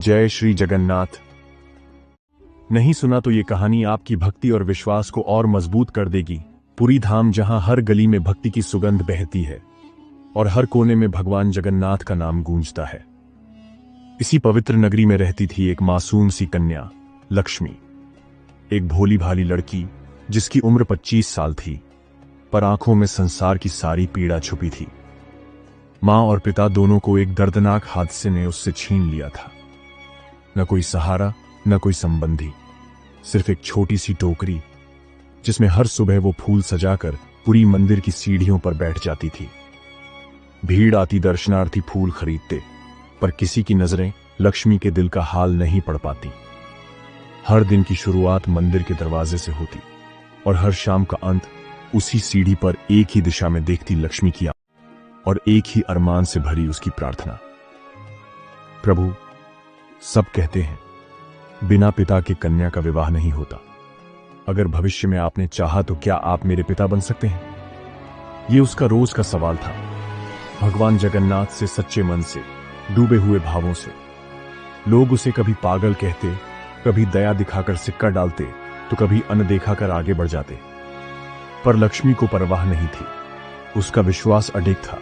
जय श्री जगन्नाथ। नहीं सुना तो ये कहानी आपकी भक्ति और विश्वास को और मजबूत कर देगी। पुरी धाम, जहां हर गली में भक्ति की सुगंध बहती है और हर कोने में भगवान जगन्नाथ का नाम गूंजता है। इसी पवित्र नगरी में रहती थी एक मासूम सी कन्या, लक्ष्मी। एक भोली भाली लड़की जिसकी उम्र 25 साल थी, पर आंखों में संसार की सारी पीड़ा छुपी थी। मां और पिता दोनों को एक दर्दनाक हादसे ने उससे छीन लिया था। न कोई सहारा, न कोई संबंधी, सिर्फ एक छोटी सी टोकरी जिसमें हर सुबह वो फूल सजाकर पूरी मंदिर की सीढ़ियों पर बैठ जाती थी। भीड़ आती दर्शनार्थी फूल खरीदते, पर किसी की नजरें लक्ष्मी के दिल का हाल नहीं पढ़ पाती। हर दिन की शुरुआत मंदिर के दरवाजे से होती और हर शाम का अंत उसी सीढ़ी पर एक ही दिशा में देखती लक्ष्मी की और एक ही अरमान से भरी उसकी प्रार्थना। प्रभु, सब कहते हैं बिना पिता के कन्या का विवाह नहीं होता। अगर भविष्य में आपने चाहा तो क्या आप मेरे पिता बन सकते हैं? ये उसका रोज का सवाल था। भगवान जगन्नाथ से सच्चे मन से, डूबे हुए भावों से। लोग उसे कभी पागल कहते, कभी दया दिखाकर सिक्का डालते, तो कभी अनदेखा कर आगे बढ़ जाते। पर लक्ष्मी को परवाह नहीं थी। उसका विश्वास अडिग था।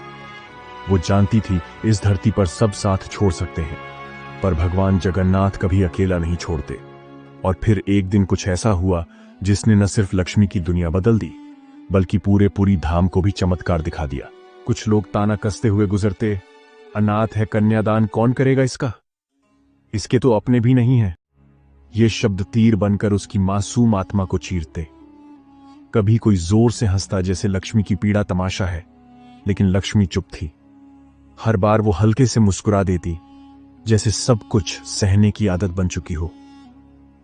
वो जानती थी इस धरती पर सब साथ छोड़ सकते हैं, पर भगवान जगन्नाथ कभी अकेला नहीं छोड़ते। और फिर एक दिन कुछ ऐसा हुआ जिसने न सिर्फ लक्ष्मी की दुनिया बदल दी, बल्कि पुरी धाम को भी चमत्कार दिखा दिया। कुछ लोग ताना कसते हुए गुजरते, अनाथ है, कन्यादान कौन करेगा इसका? इसके तो अपने भी नहीं है। ये शब्द तीर बनकर उसकी मासूम आत्मा को चीरते। कभी कोई जोर से हंसता, जैसे लक्ष्मी की पीड़ा तमाशा है, लेकिन लक्ष्मी चुप थी। हर बार वो हल्के से मुस्कुरा देती, जैसे सब कुछ सहने की आदत बन चुकी हो।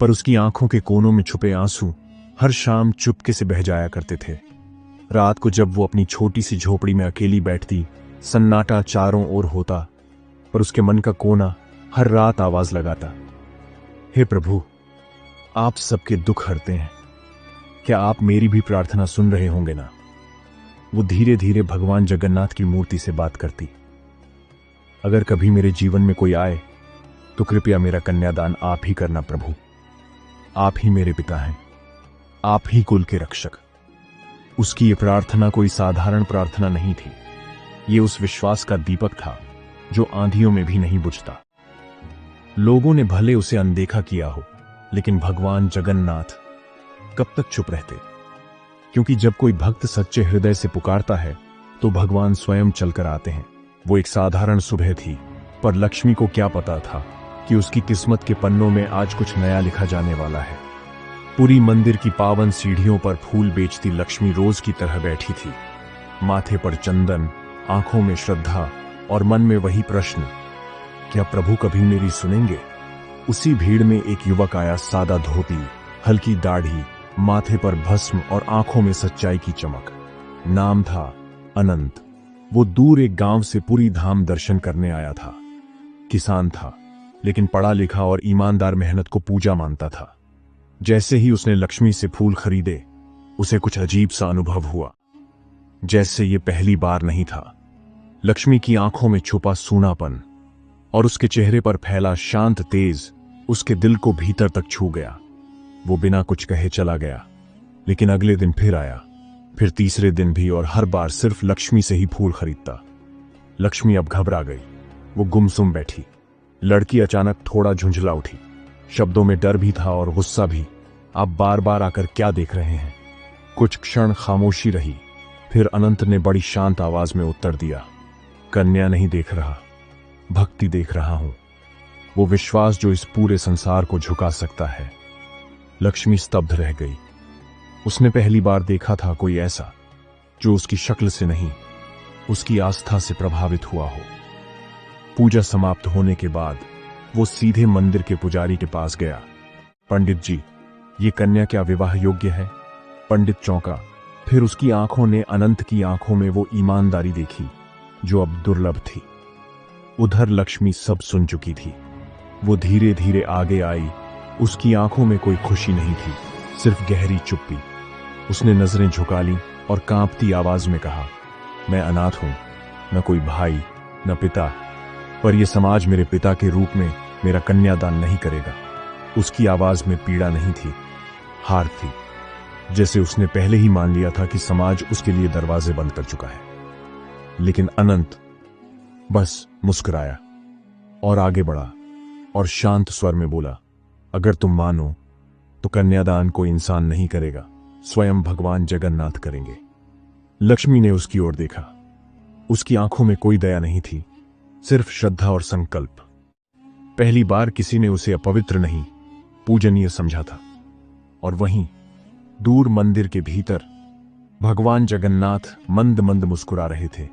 पर उसकी आंखों के कोनों में छुपे आंसू हर शाम चुपके से बह जाया करते थे। रात को जब वो अपनी छोटी सी झोपड़ी में अकेली बैठती, सन्नाटा चारों ओर होता, पर उसके मन का कोना हर रात आवाज लगाता, हे प्रभु, आप सबके दुख हरते हैं, क्या आप मेरी भी प्रार्थना सुन रहे होंगे ना? वो धीरे धीरे भगवान जगन्नाथ की मूर्ति से बात करती, अगर कभी मेरे जीवन में कोई आए तो कृपया मेरा कन्यादान आप ही करना प्रभु। आप ही मेरे पिता हैं, आप ही कुल के रक्षक। उसकी ये प्रार्थना कोई साधारण प्रार्थना नहीं थी। ये उस विश्वास का दीपक था जो आंधियों में भी नहीं बुझता। लोगों ने भले उसे अनदेखा किया हो, लेकिन भगवान जगन्नाथ कब तक चुप रहते? क्योंकि जब कोई भक्त सच्चे हृदय से पुकारता है तो भगवान स्वयं चलकर आते हैं। वो एक साधारण सुबह थी, पर लक्ष्मी को क्या पता था कि उसकी किस्मत के पन्नों में आज कुछ नया लिखा जाने वाला है। पूरी मंदिर की पावन सीढ़ियों पर फूल बेचती लक्ष्मी रोज की तरह बैठी थी। माथे पर चंदन, आंखों में श्रद्धा और मन में वही प्रश्न, क्या प्रभु कभी मेरी सुनेंगे? उसी भीड़ में एक युवक आया, सादा धोती, हल्की दाढ़ी, माथे पर भस्म और आंखों में सच्चाई की चमक। नाम था अनंत। वो दूर एक गांव से पूरी धाम दर्शन करने आया था। किसान था, लेकिन पढ़ा लिखा और ईमानदार मेहनत को पूजा मानता था। जैसे ही उसने लक्ष्मी से फूल खरीदे, उसे कुछ अजीब सा अनुभव हुआ, जैसे ये पहली बार नहीं था। लक्ष्मी की आंखों में छुपा सूनापन और उसके चेहरे पर फैला शांत तेज उसके दिल को भीतर तक छू गया। वो बिना कुछ कहे चला गया, लेकिन अगले दिन फिर आया, फिर तीसरे दिन भी, और हर बार सिर्फ लक्ष्मी से ही फूल खरीदता। लक्ष्मी अब घबरा गई। वो गुमसुम बैठी। लड़की अचानक थोड़ा झुंझला उठी। शब्दों में डर भी था और गुस्सा भी। आप बार बार आकर क्या देख रहे हैं? कुछ क्षण खामोशी रही, फिर अनंत ने बड़ी शांत आवाज में उत्तर दिया, कन्या नहीं देख रहा, भक्ति देख रहा हूं। वो विश्वास जो इस पूरे संसार को झुका सकता है। लक्ष्मी स्तब्ध रह गई। उसने पहली बार देखा था कोई ऐसा जो उसकी शक्ल से नहीं, उसकी आस्था से प्रभावित हुआ हो। पूजा समाप्त होने के बाद वो सीधे मंदिर के पुजारी के पास गया। पंडित जी, ये कन्या क्या विवाह योग्य है? पंडित चौंका। फिर उसकी आंखों ने अनंत की आंखों में वो ईमानदारी देखी जो अब दुर्लभ थी। उधर लक्ष्मी सब सुन चुकी थी। वो धीरे धीरे आगे आई। उसकी आंखों में कोई खुशी नहीं थी, सिर्फ गहरी चुप्पी। उसने नजरें झुका ली और कांपती आवाज में कहा, मैं अनाथ हूं, न कोई भाई, न पिता, पर यह समाज मेरे पिता के रूप में मेरा कन्यादान नहीं करेगा। उसकी आवाज में पीड़ा नहीं थी, हार थी। जैसे उसने पहले ही मान लिया था कि समाज उसके लिए दरवाजे बंद कर चुका है। लेकिन अनंत बस मुस्कुराया और आगे बढ़ा और शांत स्वर में बोला, अगर तुम मानो तो कन्यादान कोई इंसान नहीं करेगा, स्वयं भगवान जगन्नाथ करेंगे। लक्ष्मी ने उसकी ओर देखा। उसकी आंखों में कोई दया नहीं थी, सिर्फ श्रद्धा और संकल्प। पहली बार किसी ने उसे अपवित्र नहीं, पूजनीय समझा था। और वहीं दूर मंदिर के भीतर भगवान जगन्नाथ मंद मंद मुस्कुरा रहे थे,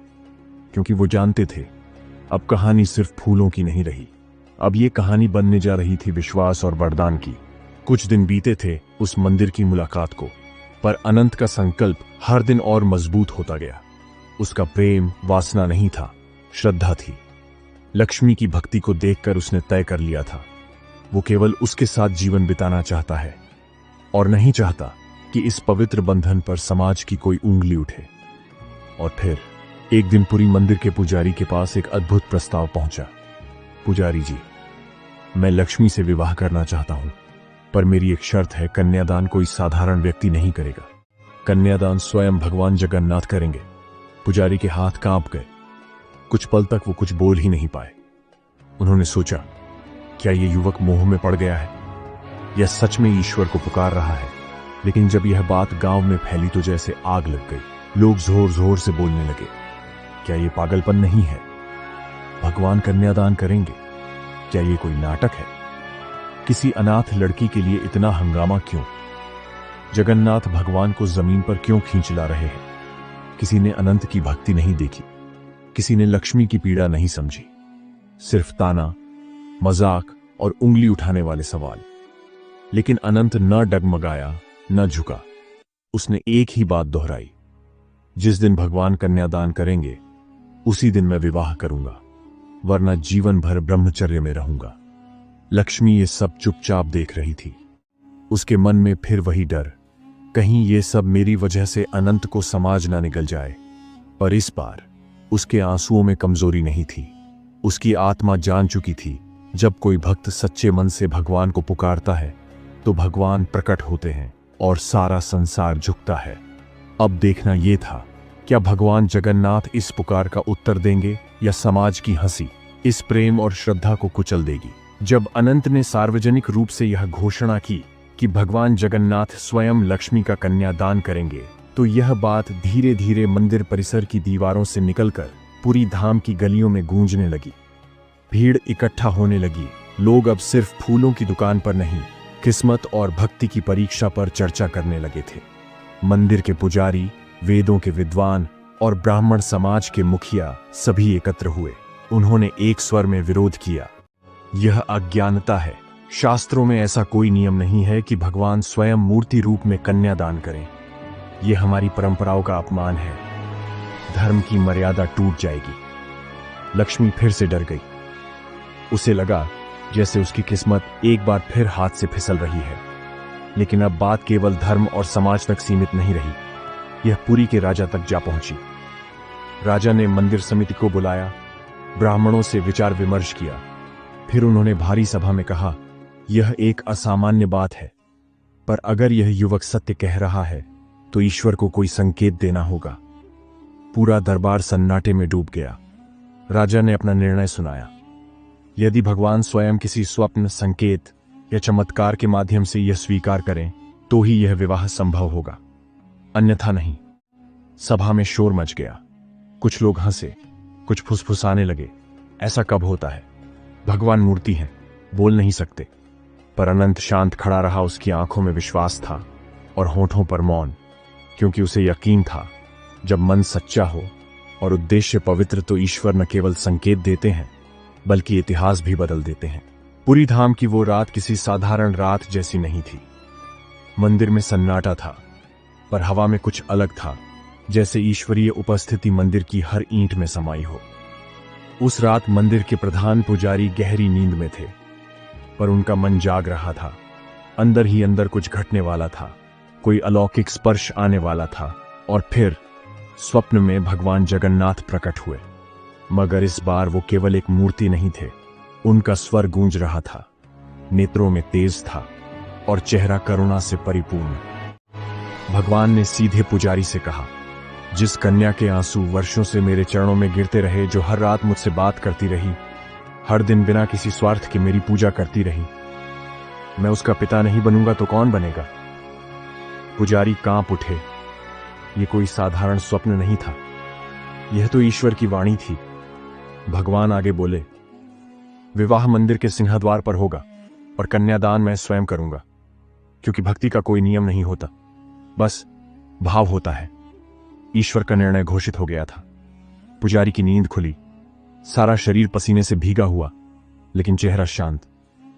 क्योंकि वो जानते थे अब कहानी सिर्फ फूलों की नहीं रही। अब ये कहानी बनने जा रही थी विश्वास और वरदान की। कुछ दिन बीते थे उस मंदिर की मुलाकात को, पर अनंत का संकल्प हर दिन और मजबूत होता गया। उसका प्रेम वासना नहीं था, श्रद्धा थी। लक्ष्मी की भक्ति को देखकर उसने तय कर लिया था, वो केवल उसके साथ जीवन बिताना चाहता है और नहीं चाहता कि इस पवित्र बंधन पर समाज की कोई उंगली उठे। और फिर एक दिन पुरी मंदिर के पुजारी के पास एक अद्भुत प्रस्ताव पहुंचा। पुजारी जी, मैं लक्ष्मी से विवाह करना चाहता हूं, पर मेरी एक शर्त है, कन्यादान कोई साधारण व्यक्ति नहीं करेगा। कन्यादान स्वयं भगवान जगन्नाथ करेंगे। पुजारी के हाथ कांप गए। कुछ पल तक वो कुछ बोल ही नहीं पाए। उन्होंने सोचा, क्या ये युवक मोह में पड़ गया है या सच में ईश्वर को पुकार रहा है? लेकिन जब यह बात गांव में फैली तो जैसे आग लग गई। लोग जोर जोर से बोलने लगे, क्या ये पागलपन नहीं है? भगवान कन्यादान करेंगे? क्या ये कोई नाटक है? किसी अनाथ लड़की के लिए इतना हंगामा क्यों? जगन्नाथ भगवान को जमीन पर क्यों खींच ला रहे हैं? किसी ने अनंत की भक्ति नहीं देखी, किसी ने लक्ष्मी की पीड़ा नहीं समझी। सिर्फ ताना, मजाक और उंगली उठाने वाले सवाल। लेकिन अनंत न डगमगाया, न झुका। उसने एक ही बात दोहराई, जिस दिन भगवान कन्यादान करेंगे उसी दिन मैं विवाह करूंगा, वरना जीवन भर ब्रह्मचर्य में रहूंगा। लक्ष्मी ये सब चुपचाप देख रही थी। उसके मन में फिर वही डर, कहीं ये सब मेरी वजह से अनंत को समाज ना निगल जाए। पर इस बार उसके आंसुओं में कमजोरी नहीं थी। उसकी आत्मा जान चुकी थी, जब कोई भक्त सच्चे मन से भगवान को पुकारता है तो भगवान प्रकट होते हैं और सारा संसार झुकता है। अब देखना यह था, क्या भगवान जगन्नाथ इस पुकार का उत्तर देंगे या समाज की हंसी इस प्रेम और श्रद्धा को कुचल देगी। जब अनंत ने सार्वजनिक रूप से यह घोषणा की कि भगवान जगन्नाथ स्वयं लक्ष्मी का कन्यादान करेंगे, तो यह बात धीरे धीरे मंदिर परिसर की दीवारों से निकलकर पूरी धाम की गलियों में गूंजने लगी। भीड़ इकट्ठा होने लगी। लोग अब सिर्फ फूलों की दुकान पर नहीं, किस्मत और भक्ति की परीक्षा पर चर्चा करने लगे थे। मंदिर के पुजारी, वेदों के विद्वान और ब्राह्मण समाज के मुखिया सभी एकत्र हुए। उन्होंने एक स्वर में विरोध किया, यह अज्ञानता है। शास्त्रों में ऐसा कोई नियम नहीं है कि भगवान स्वयं मूर्ति रूप में कन्यादान करें। यह हमारी परंपराओं का अपमान है। धर्म की मर्यादा टूट जाएगी। लक्ष्मी फिर से डर गई। उसे लगा जैसे उसकी किस्मत एक बार फिर हाथ से फिसल रही है। लेकिन अब बात केवल धर्म और समाज तक सीमित नहीं रही, यह पुरी के राजा तक जा पहुंची। राजा ने मंदिर समिति को बुलाया, ब्राह्मणों से विचार विमर्श किया। फिर उन्होंने भारी सभा में कहा, यह एक असामान्य बात है, पर अगर यह युवक सत्य कह रहा है तो ईश्वर को कोई संकेत देना होगा। पूरा दरबार सन्नाटे में डूब गया। राजा ने अपना निर्णय सुनाया, यदि भगवान स्वयं किसी स्वप्न, संकेत या चमत्कार के माध्यम से यह स्वीकार करें तो ही यह विवाह संभव होगा, अन्यथा नहीं। सभा में शोर मच गया। कुछ लोग हंसे, कुछ फुसफुसाने लगे, ऐसा कब होता है? भगवान मूर्ति हैं, बोल नहीं सकते। पर अनंत शांत खड़ा रहा। उसकी आंखों में विश्वास था और होठों पर मौन, क्योंकि उसे यकीन था, जब मन सच्चा हो और उद्देश्य पवित्र तो ईश्वर न केवल संकेत देते हैं बल्कि इतिहास भी बदल देते हैं। पूरी धाम की वो रात किसी साधारण रात जैसी नहीं थी। मंदिर में सन्नाटा था, पर हवा में कुछ अलग था, जैसे ईश्वरीय उपस्थिति मंदिर की हर ईंट में समाई हो। उस रात मंदिर के प्रधान पुजारी गहरी नींद में थे, पर उनका मन जाग रहा था। अंदर ही अंदर कुछ घटने वाला था, कोई अलौकिक स्पर्श आने वाला था। और फिर स्वप्न में भगवान जगन्नाथ प्रकट हुए। मगर इस बार वो केवल एक मूर्ति नहीं थे, उनका स्वर गूंज रहा था, नेत्रों में तेज था और चेहरा करुणा से परिपूर्ण। भगवान ने सीधे पुजारी से कहा, जिस कन्या के आंसू वर्षों से मेरे चरणों में गिरते रहे, जो हर रात मुझसे बात करती रही, हर दिन बिना किसी स्वार्थ के मेरी पूजा करती रही, मैं उसका पिता नहीं बनूंगा तो कौन बनेगा? पुजारी कांप उठे। ये कोई साधारण स्वप्न नहीं था, यह तो ईश्वर की वाणी थी। भगवान आगे बोले, विवाह मंदिर के सिंहद्वार पर होगा और कन्यादान मैं स्वयं करूंगा, क्योंकि भक्ति का कोई नियम नहीं होता, बस भाव होता है। ईश्वर का निर्णय घोषित हो गया था। पुजारी की नींद खुली, सारा शरीर पसीने से भीगा हुआ, लेकिन चेहरा शांत।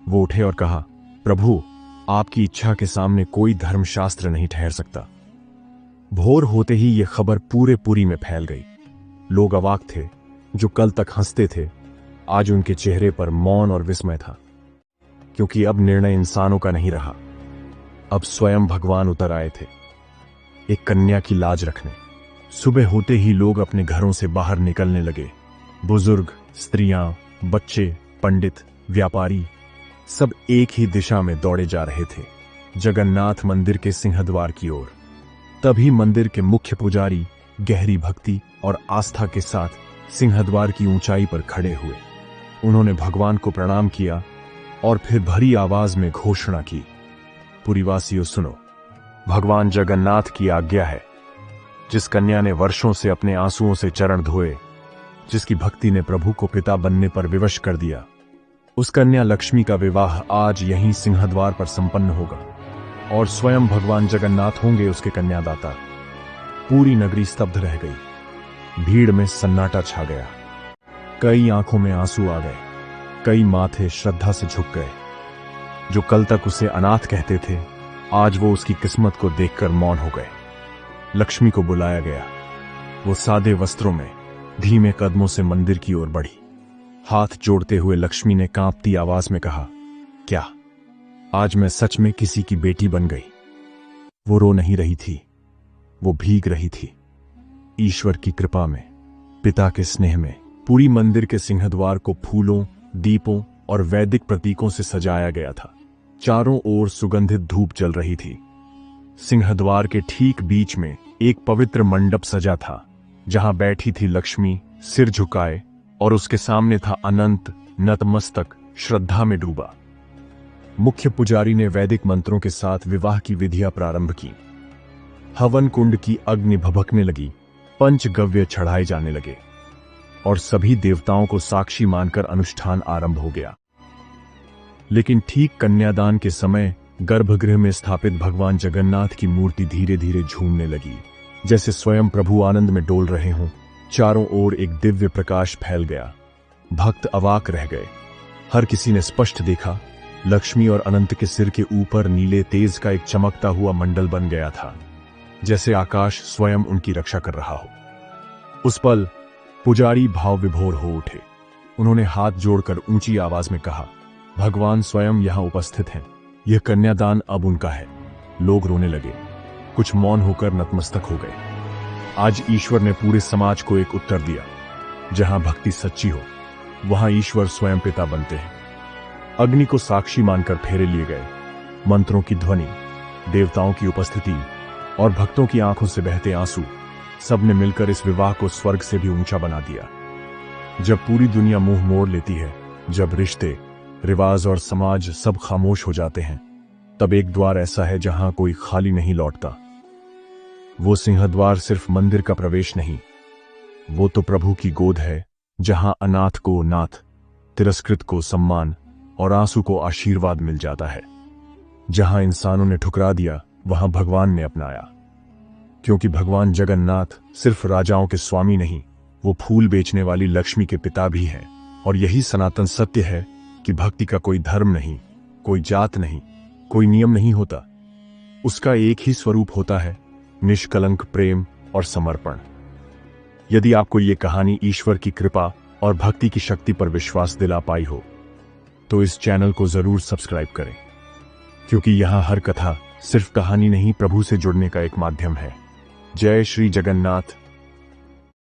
वो उठे और कहा, प्रभु, आपकी इच्छा के सामने कोई धर्मशास्त्र नहीं ठहर सकता। भोर होते ही यह खबर पूरे पुरी में फैल गई। लोग अवाक थे। जो कल तक हंसते थे, आज उनके चेहरे पर मौन और विस्मय था, क्योंकि अब निर्णय इंसानों का नहीं रहा। अब स्वयं भगवान उतर आए थे, एक कन्या की लाज रखने। सुबह होते ही लोग अपने घरों से बाहर निकलने लगे। बुजुर्ग, स्त्रियां, बच्चे, पंडित, व्यापारी, सब एक ही दिशा में दौड़े जा रहे थे, जगन्नाथ मंदिर के सिंहद्वार की ओर। तभी मंदिर के मुख्य पुजारी गहरी भक्ति और आस्था के साथ सिंहद्वार की ऊंचाई पर खड़े हुए। उन्होंने भगवान को प्रणाम किया और फिर भरी आवाज में घोषणा की, पुरीवासियों सुनो, भगवान जगन्नाथ की आज्ञा है। जिस कन्या ने वर्षों से अपने आंसुओं से चरण धोए, जिसकी भक्ति ने प्रभु को पिता बनने पर विवश कर दिया, उस कन्या लक्ष्मी का विवाह आज यहीं सिंहद्वार पर संपन्न होगा और स्वयं भगवान जगन्नाथ होंगे उसके कन्यादाता। पूरी नगरी स्तब्ध रह गई। भीड़ में सन्नाटा छा गया। कई आंखों में आंसू आ गए, कई माथे श्रद्धा से झुक गए। जो कल तक उसे अनाथ कहते थे, आज वो उसकी किस्मत को देखकर मौन हो गए। लक्ष्मी को बुलाया गया। वो सादे वस्त्रों में धीमे कदमों से मंदिर की ओर बढ़ी। हाथ जोड़ते हुए लक्ष्मी ने कांपती आवाज में कहा, क्या आज मैं सच में किसी की बेटी बन गई? वो रो नहीं रही थी, वो भीग रही थी। ईश्वर की कृपा में, पिता के स्नेह में पूरी मंदिर के सिंहद्वार को फूलों, दीपों और वैदिक प्रतीकों से सजाया गया था। चारों ओर सुगंधित धूप जल रही थी। सिंहद्वार के ठीक बीच में एक पवित्र मंडप सजा था, जहां बैठी थी लक्ष्मी सिर झुकाए, और उसके सामने था अनंत नतमस्तक श्रद्धा में डूबा। मुख्य पुजारी ने वैदिक मंत्रों के साथ विवाह की विधियां प्रारंभ की। हवन कुंड की अग्नि भभकने लगी, पंचगव्य चढ़ाए जाने लगे और सभी देवताओं को साक्षी मानकर अनुष्ठान आरंभ हो गया। लेकिन ठीक कन्यादान के समय गर्भगृह में स्थापित भगवान जगन्नाथ की मूर्ति धीरे धीरे झूमने लगी, जैसे स्वयं प्रभु आनंद में डोल रहे हों। चारों ओर एक दिव्य प्रकाश फैल गया। भक्त अवाक रह गए। हर किसी ने स्पष्ट देखा, लक्ष्मी और अनंत के सिर के ऊपर नीले तेज का एक चमकता हुआ मंडल बन गया था, जैसे आकाश स्वयं उनकी रक्षा कर रहा हो। उस पल पुजारी भाव विभोर हो उठे। उन्होंने हाथ जोड़कर ऊंची आवाज में कहा, भगवान स्वयं यहां उपस्थित हैं, यह कन्यादान अब उनका है। लोग रोने लगे, कुछ मौन होकर नतमस्तक हो गए। आज ईश्वर ने पूरे समाज को एक उत्तर दिया, जहां भक्ति सच्ची हो, वहां ईश्वर स्वयं पिता बनते हैं। अग्नि को साक्षी मानकर फेरे लिए गए। मंत्रों की ध्वनि, देवताओं की उपस्थिति और भक्तों की आंखों से बहते आंसू, सबने मिलकर इस विवाह को स्वर्ग से भी ऊंचा बना दिया। जब पूरी दुनिया मुंह मोड़ लेती है, जब रिश्ते, रिवाज और समाज सब खामोश हो जाते हैं, तब एक द्वार ऐसा है जहां कोई खाली नहीं लौटता। वो सिंहद्वार सिर्फ मंदिर का प्रवेश नहीं, वो तो प्रभु की गोद है, जहां अनाथ को नाथ, तिरस्कृत को सम्मान और आंसू को आशीर्वाद मिल जाता है। जहां इंसानों ने ठुकरा दिया, वहां भगवान ने अपनाया। क्योंकि भगवान जगन्नाथ सिर्फ राजाओं के स्वामी नहीं, वो फूल बेचने वाली लक्ष्मी के पिता भी हैं। और यही सनातन सत्य है कि भक्ति का कोई धर्म नहीं, कोई जात नहीं, कोई नियम नहीं होता। उसका एक ही स्वरूप होता है, निष्कलंक प्रेम और समर्पण। यदि आपको ये कहानी ईश्वर की कृपा और भक्ति की शक्ति पर विश्वास दिला पाई हो, तो इस चैनल को जरूर सब्सक्राइब करें, क्योंकि यहां हर कथा सिर्फ कहानी नहीं, प्रभु से जुड़ने का एक माध्यम है। जय श्री जगन्नाथ।